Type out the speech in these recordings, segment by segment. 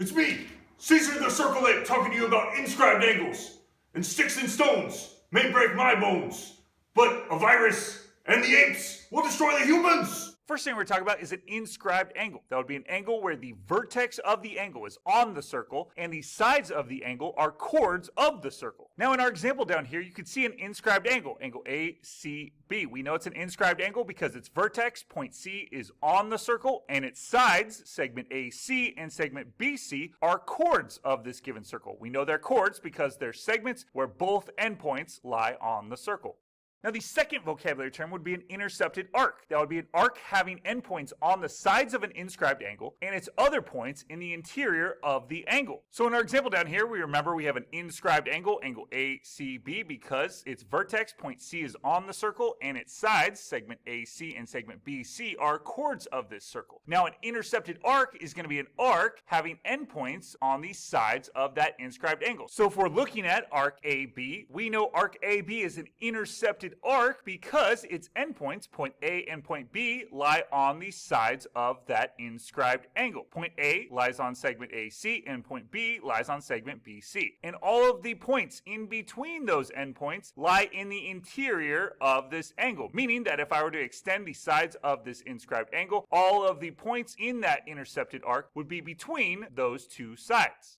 It's me, Caesar the Circle Ape, talking to you about inscribed angles. And sticks and stones may break my bones, but a virus and the apes will destroy the humans. First thing we're talking about is an inscribed angle. That would be an angle where the vertex of the angle is on the circle and the sides of the angle are chords of the circle. Now in our example down here, you can see an inscribed angle, angle ACB. We know it's an inscribed angle because its vertex, point C, is on the circle and its sides, segment AC and segment BC, are chords of this given circle. We know they're chords because they're segments where both endpoints lie on the circle. Now the second vocabulary term would be an intercepted arc. That would be an arc having endpoints on the sides of an inscribed angle and its other points in the interior of the angle. So in our example down here, we have an inscribed angle, angle ACB, because its vertex, point C, is on the circle and its sides, segment AC and segment BC, are chords of this circle. Now an intercepted arc is going to be an arc having endpoints on the sides of that inscribed angle. So if we're looking at arc AB, we know arc AB is an intercepted arc because its endpoints, point A and point B, lie on the sides of that inscribed angle. Point A lies on segment AC and point B lies on segment BC. And all of the points in between those endpoints lie in the interior of this angle, meaning that if I were to extend the sides of this inscribed angle, all of the points in that intercepted arc would be between those two sides.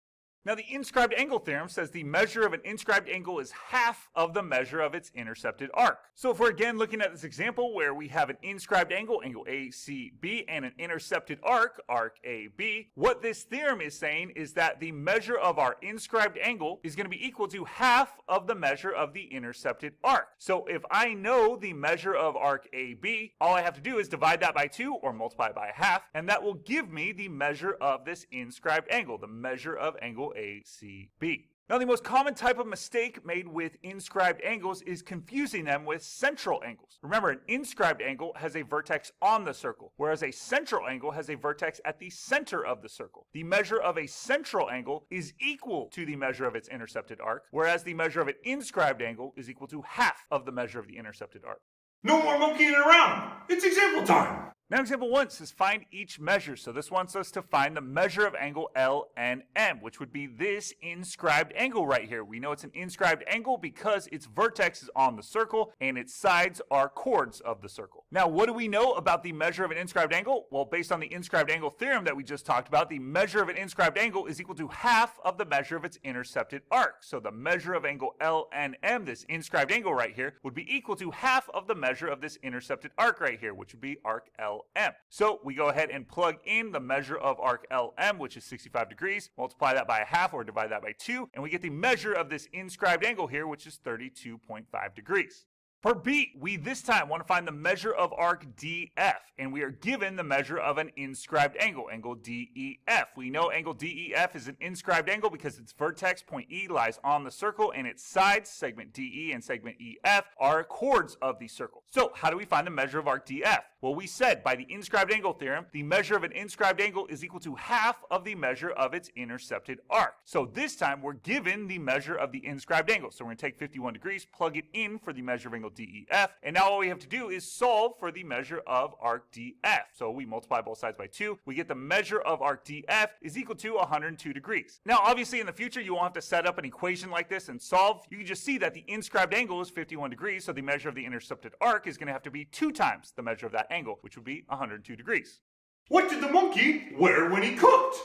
Now the inscribed angle theorem says the measure of an inscribed angle is half of the measure of its intercepted arc. So if we're again looking at this example where we have an inscribed angle, angle ACB, and an intercepted arc, arc AB, what this theorem is saying is that the measure of our inscribed angle is going to be equal to half of the measure of the intercepted arc. So if I know the measure of arc AB, all I have to do is divide that by 2 or multiply by half, and that will give me the measure of this inscribed angle, the measure of angle ACB. Now the most common type of mistake made with inscribed angles is confusing them with central angles. Remember, an inscribed angle has a vertex on the circle, whereas a central angle has a vertex at the center of the circle. The measure of a central angle is equal to the measure of its intercepted arc, whereas the measure of an inscribed angle is equal to half of the measure of the intercepted arc. No more monkeying around. It's example time. Now example 1 says find each measure. So this wants us to find the measure of angle LNM, which would be this inscribed angle right here. We know it's an inscribed angle because its vertex is on the circle and its sides are chords of the circle. Now what do we know about the measure of an inscribed angle? Well, based on the inscribed angle theorem that we just talked about, the measure of an inscribed angle is equal to half of the measure of its intercepted arc. So the measure of angle LNM, this inscribed angle right here, would be equal to half of the measure of this intercepted arc right here, which would be arc LM. So we go ahead and plug in the measure of arc LM, which is 65 degrees, multiply that by a half or divide that by 2, and we get the measure of this inscribed angle here, which is 32.5 degrees. For B, we this time want to find the measure of arc DF, and we are given the measure of an inscribed angle, angle DEF. We know angle DEF is an inscribed angle because its vertex, point E, lies on the circle, and its sides, segment DE and segment EF, are chords of the circle. So how do we find the measure of arc DF? Well, we said by the inscribed angle theorem, the measure of an inscribed angle is equal to half of the measure of its intercepted arc. So this time we're given the measure of the inscribed angle. So we're going to take 51 degrees, plug it in for the measure of angle DEF, and now all we have to do is solve for the measure of arc DF. So we multiply both sides by 2. We get the measure of arc DF is equal to 102 degrees. Now obviously in the future you won't have to set up an equation like this and solve. You can just see that the inscribed angle is 51 degrees, so the measure of the intercepted arc is going to have to be 2 times the measure of that angle, which would be 102 degrees. What did the monkey wear when he cooked?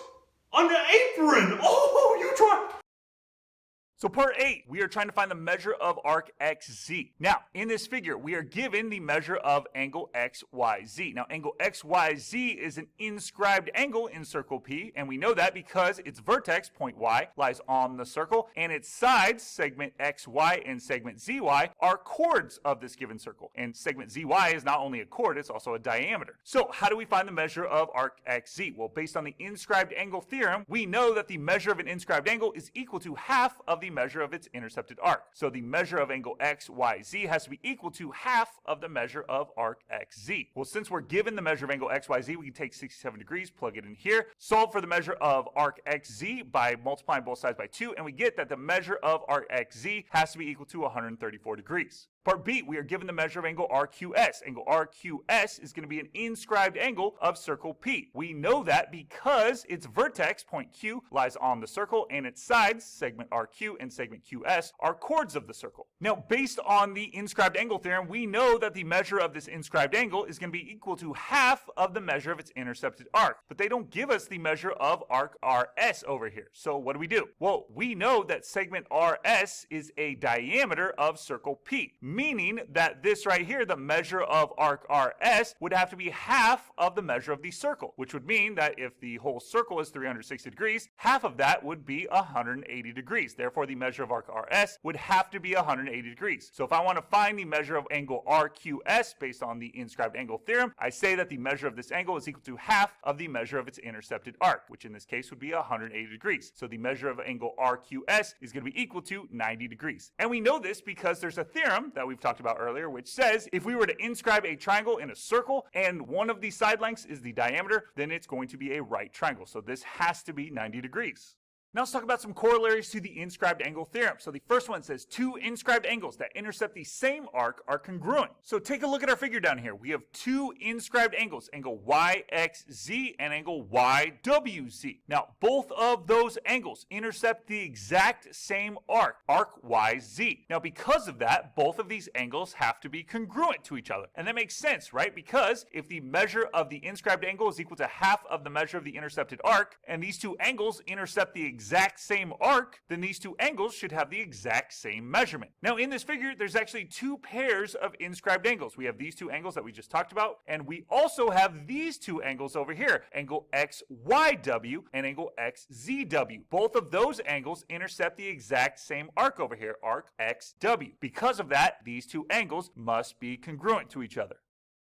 An apron. Oh, you tried. So part 8, we are trying to find the measure of arc XZ. Now, in this figure, we are given the measure of angle XYZ. Now, angle XYZ is an inscribed angle in circle P, and we know that because its vertex, point Y, lies on the circle, and its sides, segment XY and segment ZY, are chords of this given circle. And segment ZY is not only a chord, it's also a diameter. So, how do we find the measure of arc XZ? Well, based on the inscribed angle theorem, we know that the measure of an inscribed angle is equal to half of the measure of its intercepted arc. So the measure of angle XYZ has to be equal to half of the measure of arc XZ. Well, since we're given the measure of angle XYZ, we can take 67 degrees, plug it in here, solve for the measure of arc XZ by multiplying both sides by 2, and we get that the measure of arc XZ has to be equal to 134 degrees. Part B, we are given the measure of angle RQS. Angle RQS is going to be an inscribed angle of circle P. We know that because its vertex, point Q, lies on the circle, and its sides, segment RQ and segment QS, are chords of the circle. Now, based on the inscribed angle theorem, we know that the measure of this inscribed angle is going to be equal to half of the measure of its intercepted arc. But they don't give us the measure of arc RS over here. So what do? Well, we know that segment RS is a diameter of circle P, meaning that this right here, the measure of arc RS, would have to be half of the measure of the circle, which would mean that if the whole circle is 360 degrees, half of that would be 180 degrees. Therefore, the measure of arc RS would have to be 180 degrees. So if I want to find the measure of angle RQS based on the inscribed angle theorem, I say that the measure of this angle is equal to half of the measure of its intercepted arc, which in this case would be 180 degrees. So the measure of angle RQS is going to be equal to 90 degrees. And we know this because there's a theorem that we've talked about earlier, which says if we were to inscribe a triangle in a circle and one of the side lengths is the diameter, then it's going to be a right triangle. So this has to be 90 degrees. Now let's talk about some corollaries to the inscribed angle theorem. So the first one says two inscribed angles that intercept the same arc are congruent. So take a look at our figure down here. We have two inscribed angles, angle YXZ and angle YWZ. Now both of those angles intercept the exact same arc, arc YZ. Now because of that, both of these angles have to be congruent to each other. And that makes sense, right? Because if the measure of the inscribed angle is equal to half of the measure of the intercepted arc, and these two angles intercept the exact same arc, then these two angles should have the exact same measurement. Now in this figure, there's actually two pairs of inscribed angles. We have these two angles that we just talked about, and we also have these two angles over here, angle XYW and angle XZW. Both of those angles intercept the exact same arc over here, arc XW. Because of that, these two angles must be congruent to each other.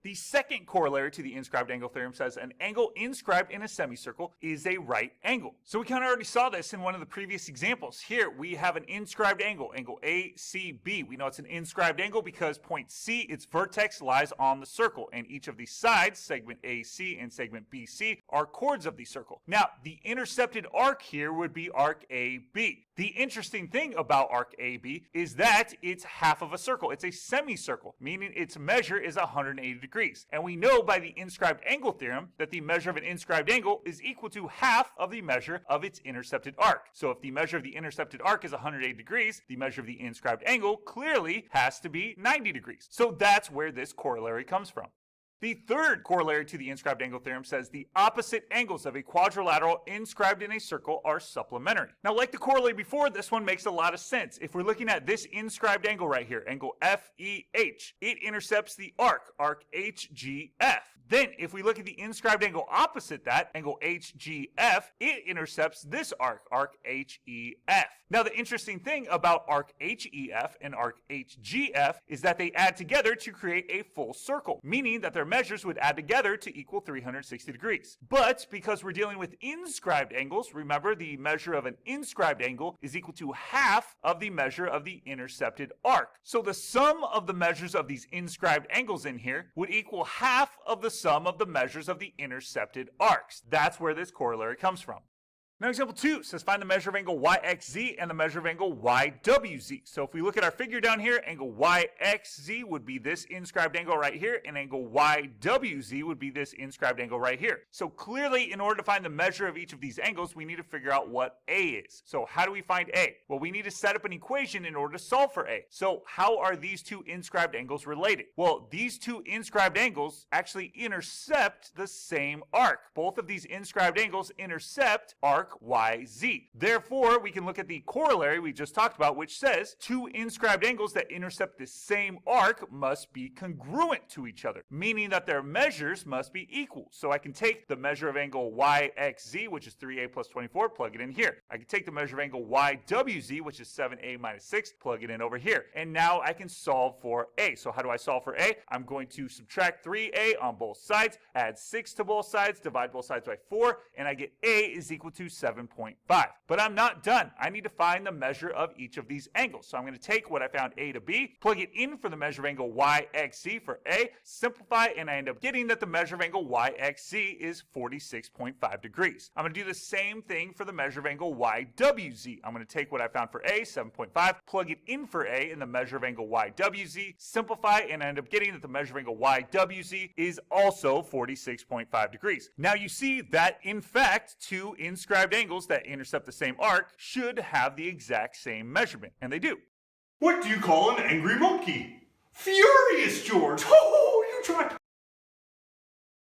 The second corollary to the inscribed angle theorem says an angle inscribed in a semicircle is a right angle. So we kind of already saw this in one of the previous examples. Here we have an inscribed angle, angle ACB. We know it's an inscribed angle because point C, its vertex, lies on the circle, and each of the sides, segment AC and segment BC, are chords of the circle. Now, the intercepted arc here would be arc AB. The interesting thing about arc AB is that it's half of a circle. It's a semicircle, meaning its measure is 180 degrees. And we know by the inscribed angle theorem that the measure of an inscribed angle is equal to half of the measure of its intercepted arc. So if the measure of the intercepted arc is 180 degrees, the measure of the inscribed angle clearly has to be 90 degrees. So that's where this corollary comes from. The third corollary to the inscribed angle theorem says the opposite angles of a quadrilateral inscribed in a circle are supplementary. Now, like the corollary before, this one makes a lot of sense. If we're looking at this inscribed angle right here, angle FEH, it intercepts the arc, arc HGF. Then, if we look at the inscribed angle opposite that, angle HGF, it intercepts this arc, arc HEF. Now, the interesting thing about arc HEF and arc HGF is that they add together to create a full circle, meaning that their measures would add together to equal 360 degrees. But because we're dealing with inscribed angles, remember the measure of an inscribed angle is equal to half of the measure of the intercepted arc. So the sum of the measures of these inscribed angles in here would equal half of the sum of the measures of the intercepted arcs. That's where this corollary comes from. Now example 2 says find the measure of angle YXZ and the measure of angle YWZ. So if we look at our figure down here, angle YXZ would be this inscribed angle right here, and angle YWZ would be this inscribed angle right here. So clearly, in order to find the measure of each of these angles, we need to figure out what A is. So how do we find A? Well, we need to set up an equation in order to solve for A. So how are these two inscribed angles related? Well, these two inscribed angles actually intercept the same arc. Both of these inscribed angles intercept arc YZ. Therefore, we can look at the corollary we just talked about, which says two inscribed angles that intercept the same arc must be congruent to each other, meaning that their measures must be equal. So I can take the measure of angle YXZ, which is 3a plus 24, plug it in here. I can take the measure of angle YWZ, which is 7a minus 6, plug it in over here. And now I can solve for A. So how do I solve for A? I'm going to subtract 3a on both sides, add 6 to both sides, divide both sides by 4, and I get A is equal to 7.5. But I'm not done. I need to find the measure of each of these angles. So I'm going to take what I found A to B, plug it in for the measure of angle YXZ for A, simplify, and I end up getting that the measure of angle YXZ is 46.5 degrees. I'm going to do the same thing for the measure of angle YWZ. I'm going to take what I found for A, 7.5, plug it in for A in the measure of angle YWZ, simplify, and I end up getting that the measure of angle YWZ is also 46.5 degrees. Now you see that, in fact, two inscribed angles that intercept the same arc should have the exact same measurement, and they do. What do you call an angry monkey? Furious, George! Oh, you tried.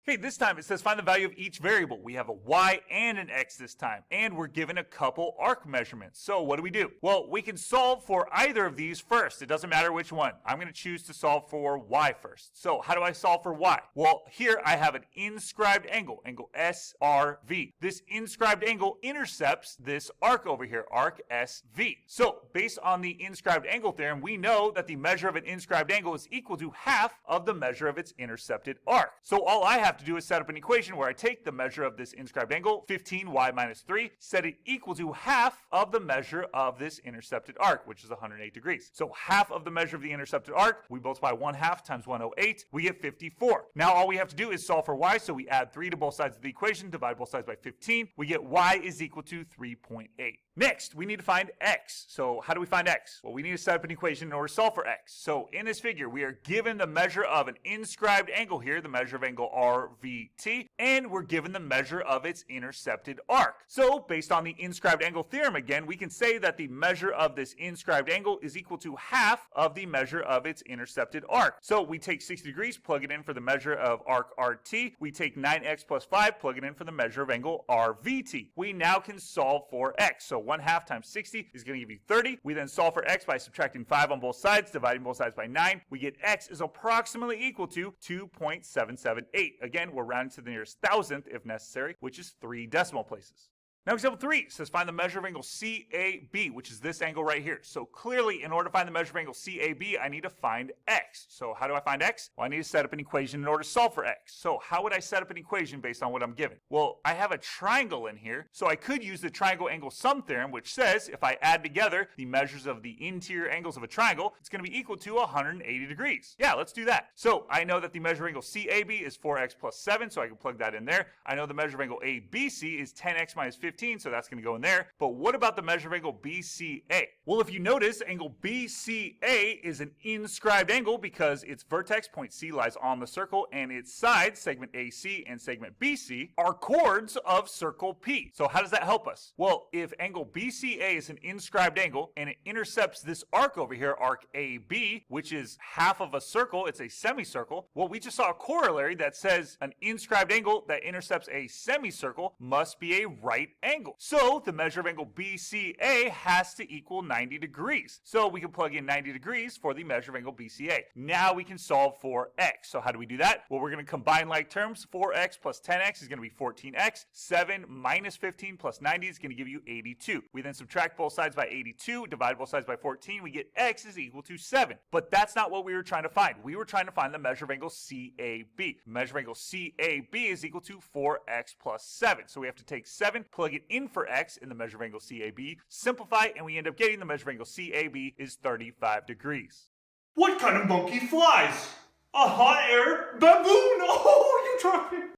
Okay, this time it says find the value of each variable. We have a y and an x this time, and we're given a couple arc measurements. So what do? Well, we can solve for either of these first. It doesn't matter which one. I'm going to choose to solve for y first. So how do I solve for y? Well, here I have an inscribed angle, angle SRV. This inscribed angle intercepts this arc over here, arc SV. So based on the inscribed angle theorem, we know that the measure of an inscribed angle is equal to half of the measure of its intercepted arc. So all I have to do is set up an equation where I take the measure of this inscribed angle, 15y minus 3, set it equal to half of the measure of this intercepted arc, which is 108 degrees. So half of the measure of the intercepted arc, we multiply 1/2 times 108, we get 54. Now all we have to do is solve for y, so we add 3 to both sides of the equation, divide both sides by 15, we get y is equal to 3.8. Next, we need to find x. So how do we find x? Well, we need to set up an equation in order to solve for x. So in this figure, we are given the measure of an inscribed angle here, the measure of angle RVT, and we're given the measure of its intercepted arc. So based on the inscribed angle theorem again, we can say that the measure of this inscribed angle is equal to half of the measure of its intercepted arc. So we take 60 degrees, plug it in for the measure of arc RT. We take 9x plus 5, plug it in for the measure of angle RVT. We now can solve for x. So 1/2 times 60 is going to give you 30. We then solve for x by subtracting 5 on both sides, dividing both sides by 9. We get x is approximately equal to 2.778. Again, we're rounding to the nearest thousandth if necessary, which is 3 decimal places. Now example 3 says find the measure of angle CAB, which is this angle right here. So clearly, in order to find the measure of angle CAB, I need to find x. So how do I find x? Well, I need to set up an equation in order to solve for x. So how would I set up an equation based on what I'm given? Well, I have a triangle in here, so I could use the triangle angle sum theorem, which says if I add together the measures of the interior angles of a triangle, it's going to be equal to 180 degrees. Yeah, let's do that. So I know that the measure of angle CAB is 4x plus 7, so I can plug that in there. I know the measure of angle ABC is 10x minus 15, so that's going to go in there. But what about the measure of angle BCA? Well, if you notice, angle BCA is an inscribed angle because its vertex, point C, lies on the circle, and its sides, segment AC and segment BC, are chords of circle P. So how does that help us? Well, if angle BCA is an inscribed angle and it intercepts this arc over here, arc AB, which is half of a circle, it's a semicircle, well, we just saw a corollary that says an inscribed angle that intercepts a semicircle must be a right angle. So the measure of angle BCA has to equal 90 degrees. So we can plug in 90 degrees for the measure of angle BCA. Now we can solve for x. So how do we do that? Well, we're going to combine like terms. 4x plus 10x is going to be 14x. 7 minus 15 plus 90 is going to give you 82. We then subtract both sides by 82, divide both sides by 14. We get x is equal to 7. But that's not what we were trying to find. We were trying to find the measure of angle CAB. The measure of angle CAB is equal to 4x plus 7. So we have to take 7, plug it in for x in the measure of angle CAB, simplify, and we end up getting the measure of angle CAB is 35 degrees. What kind of monkey flies? A hot air baboon! Oh, you tried.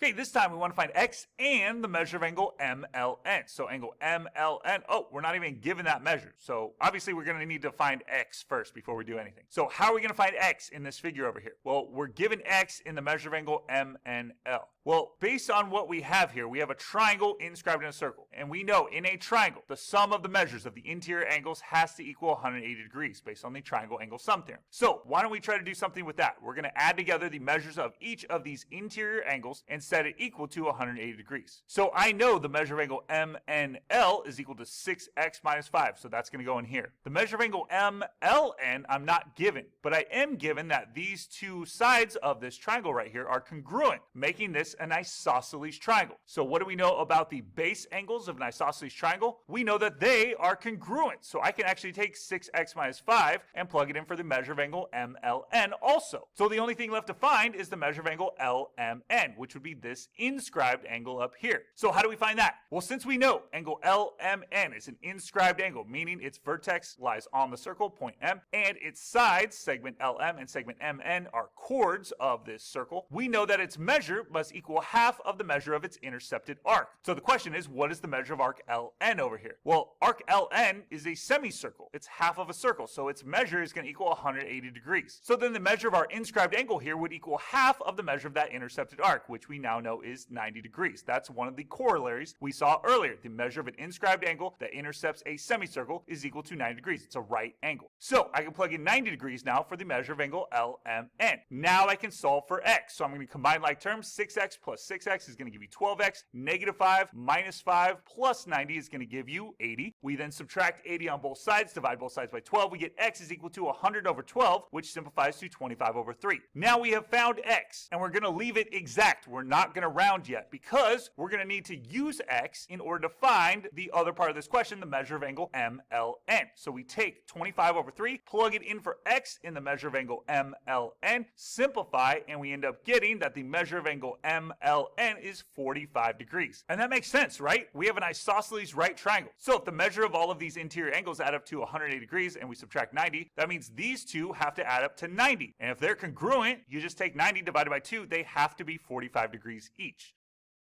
Okay, this time we want to find x and the measure of angle MLN. So angle MLN, oh, we're not even given that measure. So obviously we're going to need to find x first before we do anything. So how are we going to find x in this figure over here? Well, we're given x in the measure of angle MNL. Well, based on what we have here, we have a triangle inscribed in a circle. And we know in a triangle, the sum of the measures of the interior angles has to equal 180 degrees based on the triangle angle sum theorem. So why don't we try to do something with that? We're going to add together the measures of each of these interior angles and set it equal to 180 degrees. So I know the measure of angle MNL is equal to 6x minus 5. So that's going to go in here. The measure of angle MLN I'm not given, but I am given that these two sides of this triangle right here are congruent, making this an isosceles triangle. So what do we know about the base angles of an isosceles triangle? We know that they are congruent. So I can actually take 6x minus 5 and plug it in for the measure of angle MLN also. So the only thing left to find is the measure of angle LMN, which would be this inscribed angle up here. So how do we find that? Well, since we know angle LMN is an inscribed angle, meaning its vertex lies on the circle, point M, and its sides, segment LM and segment MN, are chords of this circle, we know that its measure must equal half of the measure of its intercepted arc. So the question is, what is the measure of arc LN over here? Well, arc LN is a semicircle. It's half of a circle, so its measure is going to equal 180 degrees. So then the measure of our inscribed angle here would equal half of the measure of that intercepted arc, which we now know is 90 degrees. That's one of the corollaries we saw earlier. The measure of an inscribed angle that intercepts a semicircle is equal to 90 degrees. It's a right angle. So I can plug in 90 degrees now for the measure of angle LMN. Now I can solve for x. So I'm going to combine like terms. 6x plus 6x is going to give you 12x. Negative 5 minus 5 plus 90 is going to give you 80. We then subtract 80 on both sides, divide both sides by 12. We get x is equal to 100 over 12, which simplifies to 25 over 3. Now we have found x, and we're going to leave it exact. We're not going to round yet because we're going to need to use x in order to find the other part of this question, the measure of angle MLN. So we take 25 over 3, plug it in for x in the measure of angle MLN, simplify, and we end up getting that the measure of angle MLN is 45 degrees. And that makes sense, right? We have an isosceles right triangle. So if the measure of all of these interior angles add up to 180 degrees and we subtract 90, that means these two have to add up to 90. And if they're congruent, you just take 90 divided by 2, they have to be 45 degrees each.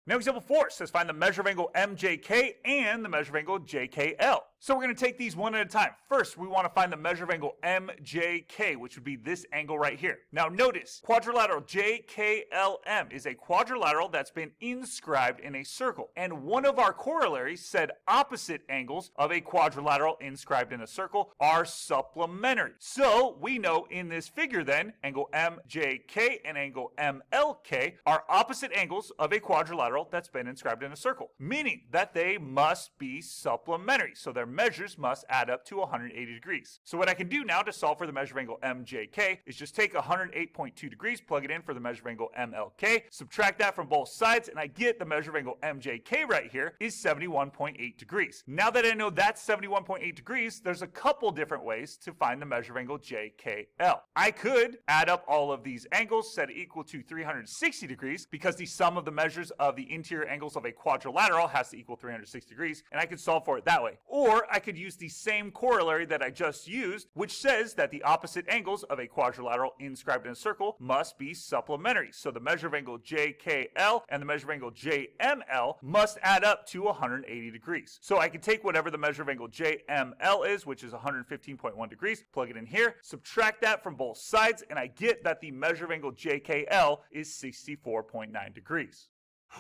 Now example 4 says find the measure of angle MJK and the measure of angle JKL. So we're going to take these one at a time. First, we want to find the measure of angle MJK, which would be this angle right here. Now notice, quadrilateral JKLM is a quadrilateral that's been inscribed in a circle. And one of our corollaries said opposite angles of a quadrilateral inscribed in a circle are supplementary. So we know in this figure then, angle MJK and angle MLK are opposite angles of a quadrilateral that's been inscribed in a circle, meaning that they must be supplementary. So their measures must add up to 180 degrees. So what I can do now to solve for the measure of angle MJK is just take 108.2 degrees, plug it in for the measure of angle MLK, subtract that from both sides, and I get the measure of angle MJK right here is 71.8 degrees. Now that I know that's 71.8 degrees, there's a couple different ways to find the measure of angle JKL. I could add up all of these angles, set it equal to 360 degrees, because the sum of the measures of the interior angles of a quadrilateral has to equal 360 degrees, and I could solve for it that way. Or I could use the same corollary that I just used, which says that the opposite angles of a quadrilateral inscribed in a circle must be supplementary. So the measure of angle JKL and the measure of angle JML must add up to 180 degrees. So I can take whatever the measure of angle JML is, which is 115.1 degrees, plug it in here, subtract that from both sides, and I get that the measure of angle JKL is 64.9 degrees.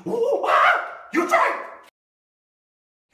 Ooh, you tried!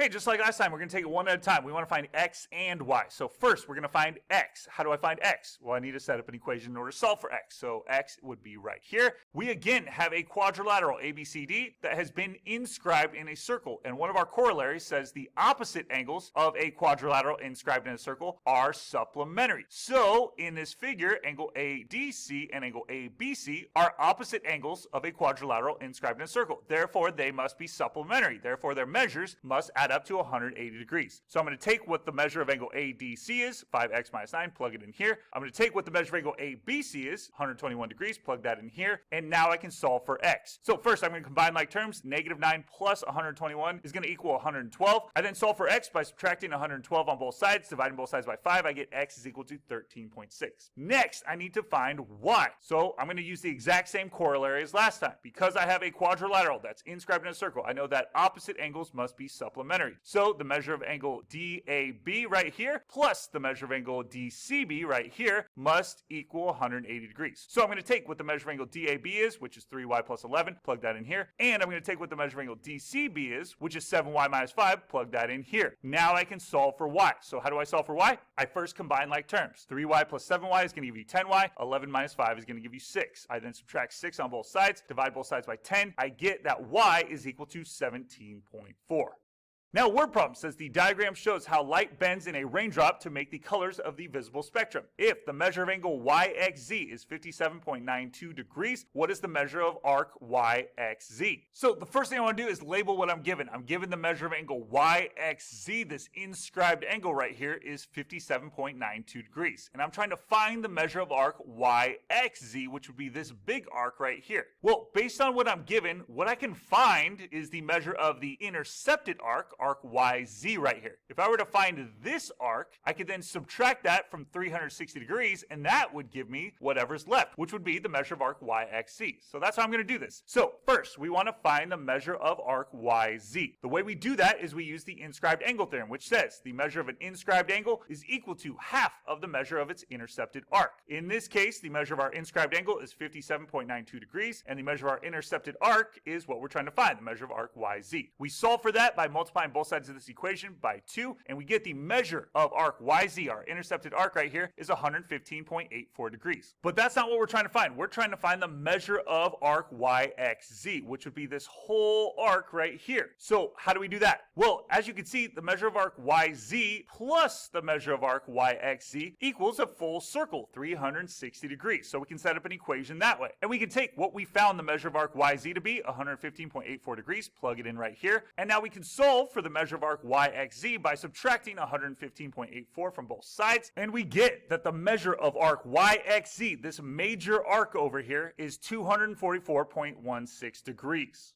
Okay, just like last time, we're going to take it one at a time. We want to find x and y. So first, we're going to find x. How do I find x? Well, I need to set up an equation in order to solve for x. So x would be right here. We again have a quadrilateral ABCD that has been inscribed in a circle. And one of our corollaries says the opposite angles of a quadrilateral inscribed in a circle are supplementary. So in this figure, angle ADC and angle ABC are opposite angles of a quadrilateral inscribed in a circle. Therefore, they must be supplementary. Therefore, their measures must add up to 180 degrees. So I'm going to take what the measure of angle ADC is, 5x minus 9, plug it in here. I'm going to take what the measure of angle ABC is, 121 degrees, plug that in here. And now I can solve for x. So first, I'm going to combine like terms. Negative 9 plus 121 is going to equal 112. I then solve for x by subtracting 112 on both sides, dividing both sides by 5. I get x is equal to 13.6. Next, I need to find y. So I'm going to use the exact same corollary as last time. Because I have a quadrilateral that's inscribed in a circle, I know that opposite angles must be supplementary. So the measure of angle DAB right here plus the measure of angle DCB right here must equal 180 degrees. So I'm going to take what the measure of angle DAB is, which is 3y plus 11, plug that in here. And I'm going to take what the measure of angle DCB is, which is 7y minus 5, plug that in here. Now I can solve for y. So how do I solve for y? I first combine like terms. 3y plus 7y is going to give you 10y. 11 minus 5 is going to give you 6. I then subtract 6 on both sides, divide both sides by 10. I get that y is equal to 17.4. Now, word problem says the diagram shows how light bends in a raindrop to make the colors of the visible spectrum. If the measure of angle YXZ is 57.92 degrees, what is the measure of arc YXZ? So the first thing I want to do is label what I'm given. I'm given the measure of angle YXZ. This inscribed angle right here is 57.92 degrees. And I'm trying to find the measure of arc YXZ, which would be this big arc right here. Well, based on what I'm given, what I can find is the measure of the intercepted arc YZ right here. If I were to find this arc, I could then subtract that from 360 degrees, and that would give me whatever's left, which would be the measure of arc YXZ. So that's how I'm going to do this. So first, we want to find the measure of arc YZ. The way we do that is we use the inscribed angle theorem, which says the measure of an inscribed angle is equal to half of the measure of its intercepted arc. In this case, the measure of our inscribed angle is 57.92 degrees, and the measure of our intercepted arc is what we're trying to find, the measure of arc YZ. We solve for that by multiplying both sides of this equation by 2, and we get the measure of arc YZ, our intercepted arc right here, is 115.84 degrees. But that's not what we're trying to find. We're trying to find the measure of arc YXZ, which would be this whole arc right here. So how do we do that? Well, as you can see, the measure of arc YZ plus the measure of arc YXZ equals a full circle, 360 degrees. So we can set up an equation that way. And we can take what we found the measure of arc YZ to be, 115.84 degrees, plug it in right here. And now we can solve for the measure of arc YXZ by subtracting 115.84 from both sides. And we get that the measure of arc YXZ, this major arc over here, is 244.16 degrees.